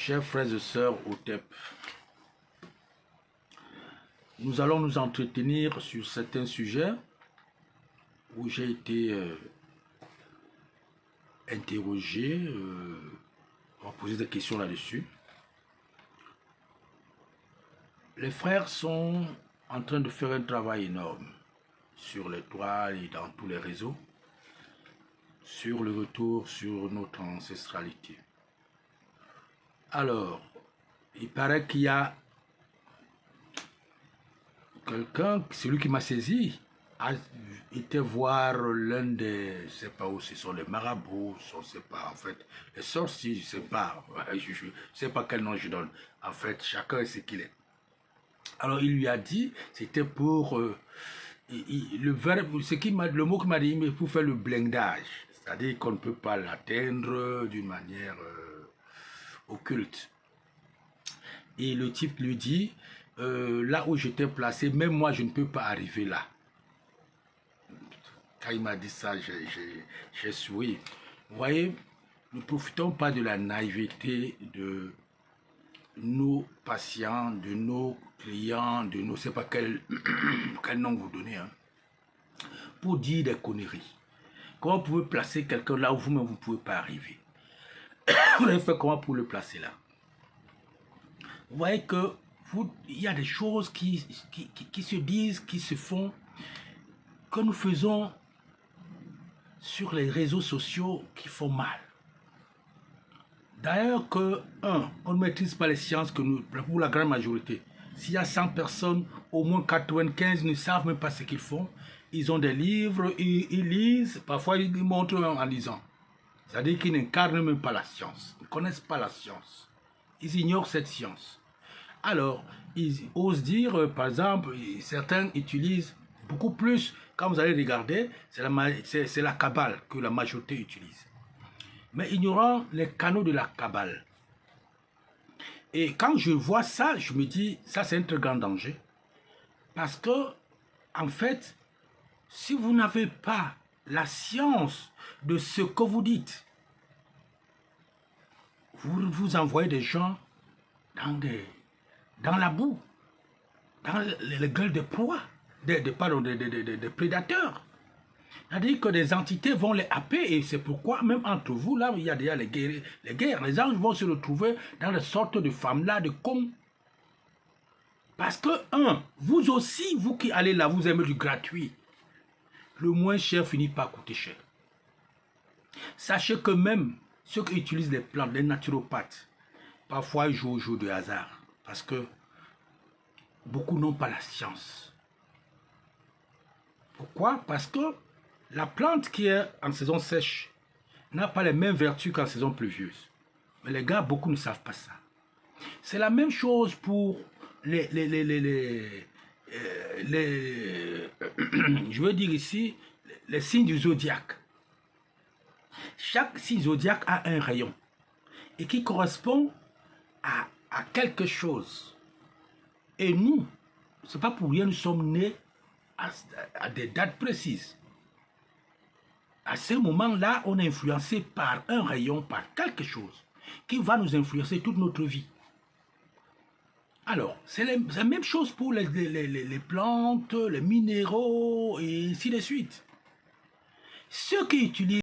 Chers frères et sœurs au TEP, nous allons nous entretenir sur certains sujets où j'ai été interrogé, on va poser des questions là-dessus. Les frères sont en train de faire un travail énorme sur les toiles et dans tous les réseaux, sur le retour sur notre ancestralité. Alors, il paraît qu'il y a quelqu'un, celui qui m'a saisi, a été voir l'un des, je ne sais pas où ce sont les marabouts, je ne sais pas, en fait, les sorciers, je ne sais pas, je ne sais pas quel nom je donne. En fait, chacun est ce qu'il est. Alors, il lui a dit, c'était pour, le mot qu'il m'a dit, mais pour faire le blindage, c'est-à-dire qu'on ne peut pas l'atteindre d'une manière occulte. Et le type lui dit, là où j'étais placé, même moi je ne peux pas arriver là. Quand il m'a dit ça, j'ai souri. Vous voyez, ne profitons pas de la naïveté de nos patients, de nos clients, de nos, je ne sais pas quel nom vous donnez, hein, pour dire des conneries. Comment vous pouvez placer quelqu'un là où vous-même vous ne pouvez pas arriver? Vous avez fait comment pour le placer là? Vous voyez que il y a des choses qui se disent, qui se font, que nous faisons sur les réseaux sociaux qui font mal. D'ailleurs que, on ne maîtrise pas les sciences que nous, pour la grande majorité. S'il y a 100 personnes, au moins 95 ne savent même pas ce qu'ils font. Ils ont des livres, ils lisent, parfois ils montrent même en lisant. C'est-à-dire qu'ils n'incarnent même pas la science. Ils ne connaissent pas la science. Ils ignorent cette science. Alors, ils osent dire, par exemple, certains utilisent beaucoup plus, quand vous allez regarder, c'est la Kabbale que la majorité utilise. Mais ignorant les canaux de la Kabbale. Et quand je vois ça, je me dis, ça c'est un très grand danger. Parce que, en fait, si vous n'avez pas la science de ce que vous dites, vous envoyez des gens dans la boue, dans les gueules de proie, des prédateurs. C'est-à-dire que des entités vont les happer et c'est pourquoi, même entre vous, là, il y a déjà les guerres. Les anges vont se retrouver dans des sortes de femmes-là, de cons. Parce que, vous aussi, vous qui allez là, vous aimez du gratuit. Le moins cher finit par coûter cher. Sachez que même ceux qui utilisent les plantes, les naturopathes, parfois ils jouent au jeu de hasard. Parce que beaucoup n'ont pas la science. Pourquoi? Parce que la plante qui est en saison sèche n'a pas les mêmes vertus qu'en saison pluvieuse. Mais les gars, beaucoup ne savent pas ça. C'est la même chose pour je veux dire ici, les signes du zodiaque. Chaque signe zodiaque a un rayon et qui correspond à quelque chose. Et nous, c'est pas pour rien, nous sommes nés à des dates précises. À ce moment-là, on est influencé par un rayon, par quelque chose qui va nous influencer toute notre vie. Alors, c'est la même chose pour les plantes, les minéraux et ainsi de suite. Ceux qui utilisent